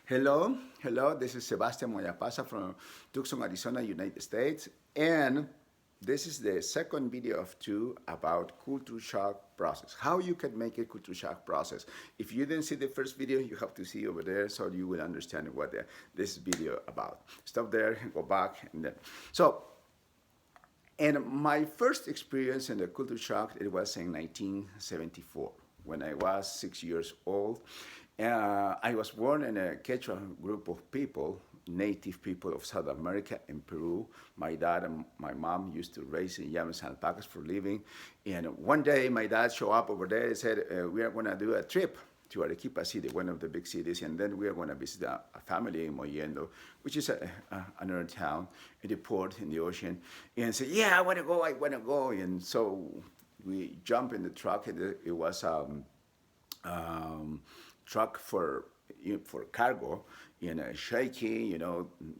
Hello. This is Sebastian Moyapasa from Tucson, Arizona, United States, and this is the second video of two about culture shock process. How you can make a culture shock process. If you didn't see the first video, you have to see over there so you will understand what this video about. Stop there and go back, and then and my first experience in the culture shock, it was in 1974 when I was 6 years old. I was born in a Quechua group of people, native people of South America and Peru. My dad and my mom used to raise llamas and alpacas for a living. And one day my dad showed up over there and said, we are going to do a trip to Arequipa City, one of the big cities, and then we are going to visit a family in Mollendo, which is another town in the port, in the ocean. And said, yeah, I want to go. And so we jumped in the truck, and it was truck for cargo, shaking,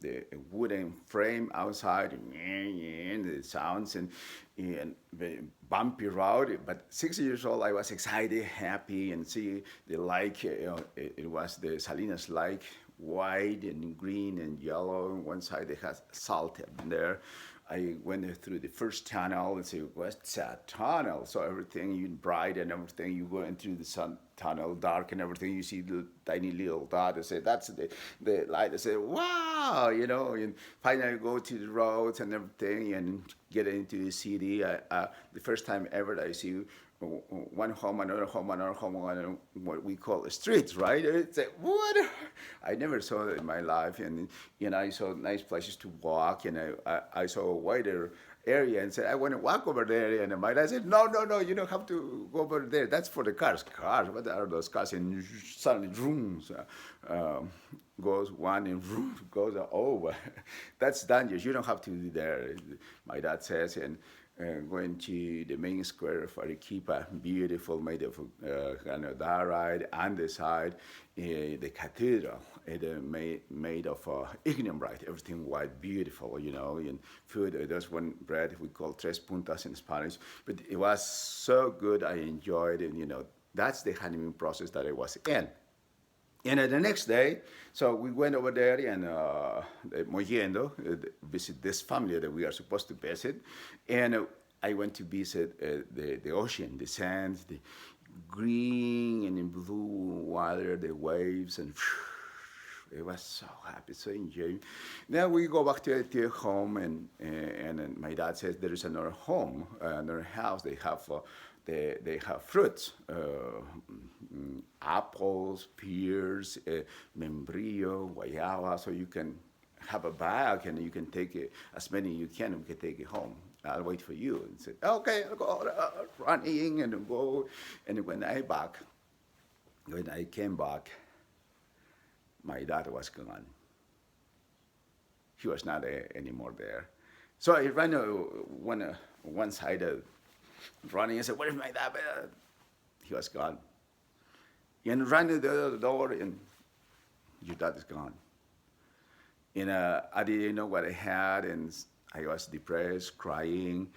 the wooden frame outside, and the sounds and the bumpy road. But 6 years old, I was excited, happy, and see the lake. It was the Salinas Lake, white and green and yellow. On one side, it has salt in there. I went through the first tunnel and said, what's that tunnel? So everything you bright and everything, you go into the sun tunnel, dark and everything, you see the tiny little dot. I said, that's the light. I said, wow, and finally go to the roads and everything and get into the city. The first time ever I see one home, another home, what we call the streets, right? It's like, what? I never saw it in my life. And I saw nice places to walk, and I saw a wider area and said, I want to walk over there. And my dad said, no, you don't have to go over there. That's for the cars. Cars, what are those cars? And suddenly, rooms goes one and room goes over. That's dangerous. You don't have to be there, my dad says. And going to the main square of Arequipa, beautiful, made of granodiorite, andesite, the cathedral, made of ignimbrite, everything white, beautiful, and food. There's one bread we call tres puntas in Spanish, but it was so good, I enjoyed it, that's the honeymoon process that I was in. And the next day, so we went over there and Mollendo, visit this family that we are supposed to visit. And I went to visit the ocean, the sands, the green and blue water, the waves, and it was so happy, so enjoying. Now we go back to home, and my dad says there is another home, another house. They have fruits, apples, pears, membrillo, guayaba. So you can have a bag and you can take it as many you can. We can take it home. I'll wait for you. And said, okay, I'll go running and go. And when I came back, my dad was gone. He was not anymore there. So I ran one side running and said, where is my dad? He was gone. And ran to the other door, and your dad is gone. And I didn't know what I had, and I was depressed, crying.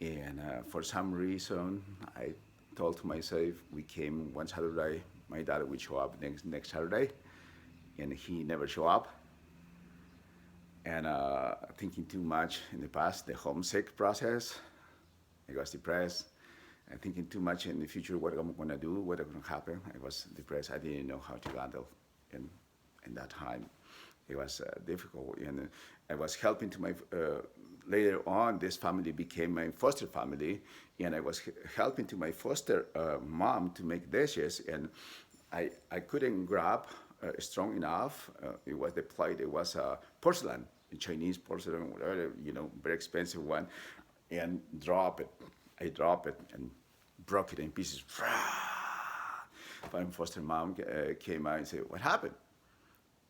And for some reason, I told to myself, we came one Saturday, my dad would show up next Saturday, and he never showed up. And thinking too much in the past, the homesick process, I was depressed. And thinking too much in the future, what I'm going to do, what's going to happen. I was depressed. I didn't know how to handle in that time. It was difficult. And I was helping to my, later on, this family became my foster family. And I was helping to my foster mom to make dishes. And I couldn't grab strong enough. It was the plate. It was porcelain, Chinese porcelain, whatever, very expensive one. And I dropped it and broke it in pieces. My foster mom came out and said, what happened?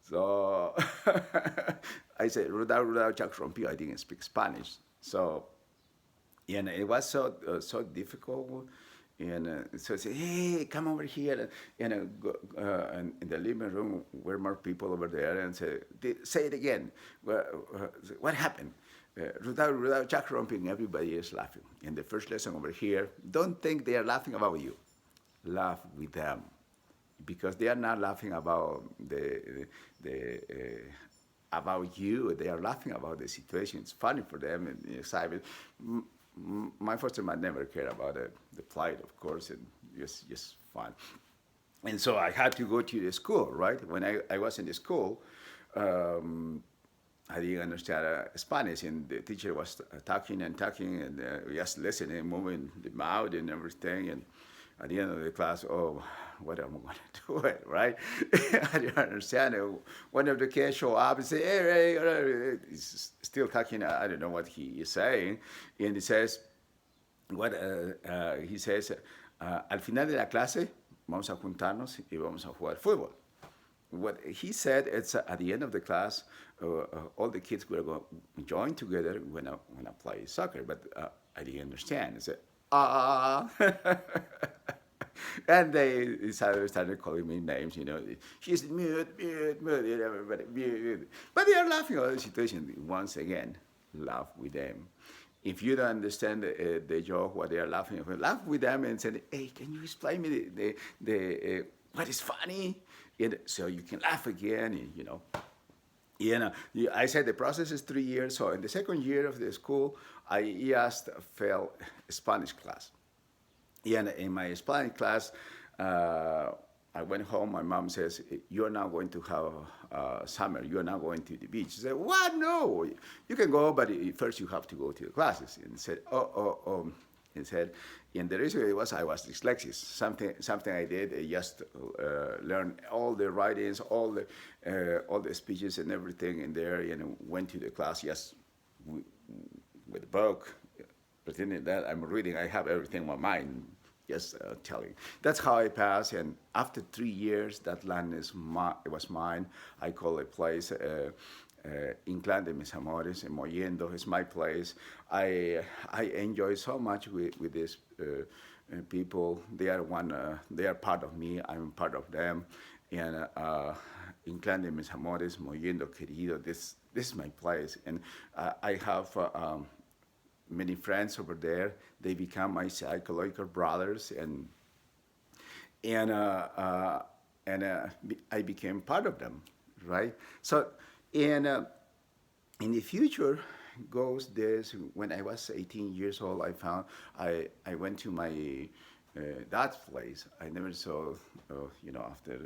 So I said, Rudao Jack Rompio. I didn't speak Spanish. So, and it was so difficult. And so I said, hey, come over here. And in the living room were more people over there. And said, say it again. What happened? Without Jack romping, everybody is laughing. And the first lesson over here, don't think they are laughing about you. Laugh with them. because they are not laughing about the about you. They are laughing about the situation. It's funny for them and excited. My foster mom never cared about the plight, of course, and just fun. And so I had to go to the school, right? When I was in the school, um, I didn't understand Spanish, and the teacher was talking and talking, and just listening, moving the mouth and everything. And at the end of the class, oh, what am I going to do it, right? I didn't understand it. One of the kids show up and say, hey, hey, he's still talking. I don't know what he is saying, and he says, he says, al final de la clase vamos a juntarnos y vamos a jugar fútbol. What he said is at the end of the class, all the kids were going to join together when I play soccer, but I didn't understand. I said, ah. And they started calling me names, she's mute, mute, mute, everybody, mute. But they are laughing at the situation. Once again, laugh with them. If you don't understand the joke, what they are laughing at, laugh with them and say, hey, can you explain me what is funny? And so you can laugh again, I said the process is 3 years. So in the second year of the school, I just fell Spanish class. And in my Spanish class, I went home. My mom says, "You're not going to have summer. You're not going to the beach." She said, "What? No, you can go, but first you have to go to the classes." And said, "Oh." And said, and the reason it was I was dyslexic. Something I did. I just learned all the writings, all the speeches and everything in there, and went to the class just with a book, pretending that I'm reading. I have everything in my mind. Just telling. That's how I passed. And after 3 years, that land it was mine. I call a place Inclán de Mis Amores in Mollendo. It's my place. I enjoy so much with these people. They are part of me. I'm part of them. And Inclán de Mis Amores, Mollendo Querido. This is my place. And I have many friends over there. They become my psychological brothers, and I became part of them, right? So, in the future goes this. When I was 18 years old, I went to my dad's place. I never saw, after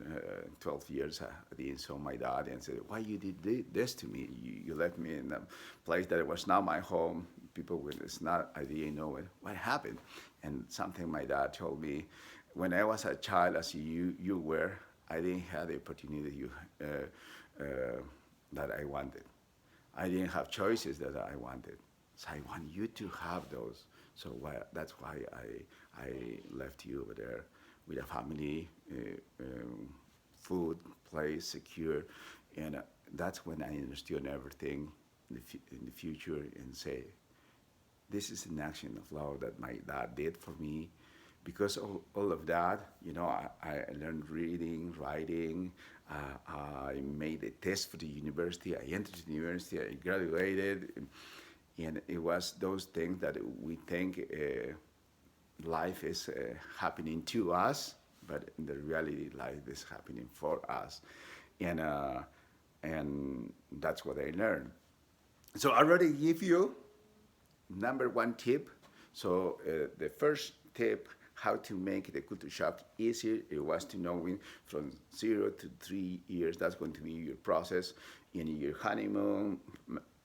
12 years, I didn't saw my dad and said, "Why you did this to me? You left me in a place that was not my home. People with it's not. I didn't know it. What happened?" And something my dad told me, when I was a child, as you were, I didn't have the opportunity that I wanted. I didn't have choices that I wanted. So I want you to have those. So that's why I left you over there with a family, food, place, secure, and that's when I understood everything in the future and say, this is an action of love that my dad did for me. Because of all of that, I learned reading, writing. I made a test for the university. I entered the university. I graduated, and it was those things that we think life is happening to us, but in the reality, life is happening for us, and that's what I learned. So I already give you number one tip. So the first tip, how to make the culture shock easier, it was to knowing from 0 to 3 years. That's going to be your process. In your honeymoon,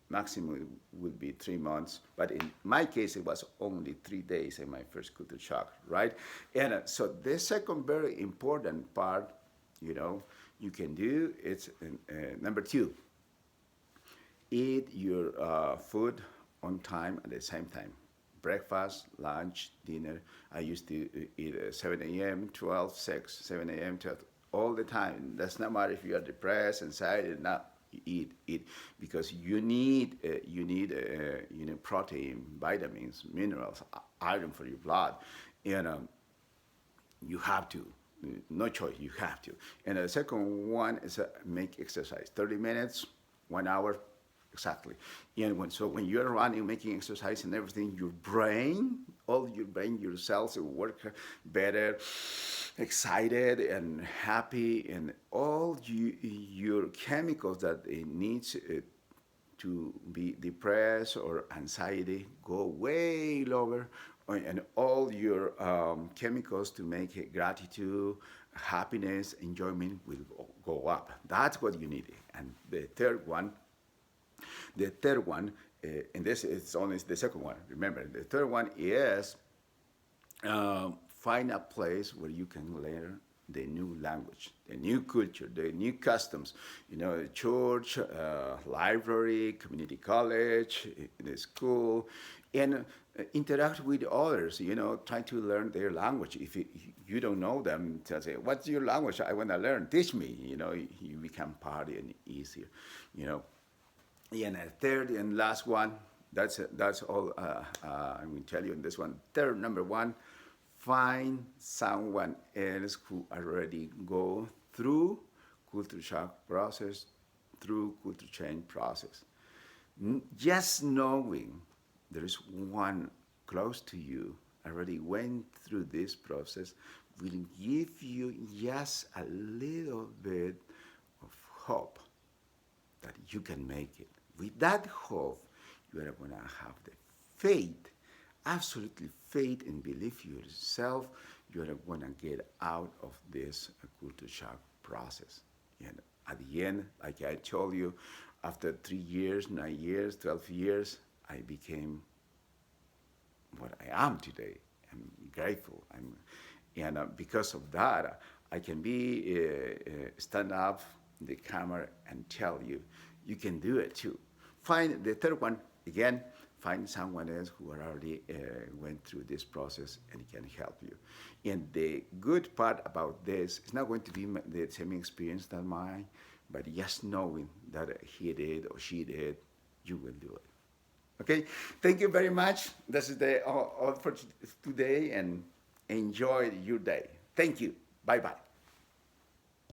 maximum would be 3 months. But in my case, it was only 3 days in my first culture shock, right? And so the second very important part, you can do, it's number 2, eat your food on time at the same time. Breakfast, lunch, dinner. I used to eat 7 a.m., 12, 6, 7 a.m., 12, all the time. That's not matter if you are depressed, anxiety, not eat, because you need protein, vitamins, minerals, iron for your blood, and you have to. No choice, you have to. And the second one is make exercise. 30 minutes, 1 hour, exactly. And when you're running, making exercise and everything, your brain, all your brain, your cells will work better, excited and happy, and all your chemicals that it needs to be depressed or anxiety go way lower, and all your chemicals to make it gratitude, happiness, enjoyment will go up. That's what you need. And the third one, and this is only the second one. Remember, the third one is find a place where you can learn the new language, the new culture, the new customs. Church, library, community college, the school, and interact with others. Try to learn their language. If you don't know them, tell say, "What's your language? I want to learn. Teach me." You become part and easier. You know, and a third and last one, that's all I'm going to tell you in this one. Third, number one, find someone else who already go through culture shock process, through culture change process. Just knowing there is one close to you already went through this process will give you just a little bit of hope that you can make it. With that hope, you are going to have the faith, absolutely faith and belief yourself. You are going to get out of this culture shock process. And at the end, like I told you, after 3 years, 9 years, 12 years, I became what I am today. I'm grateful. And because of that, I can be stand up in the camera and tell you, you can do it too. Find the third one again. Find someone else who already went through this process and can help you. And the good part about this is not going to be the same experience that mine, but just knowing that he did or she did, you will do it. Okay, thank you very much. This is all for today, and enjoy your day. Thank you. Bye bye.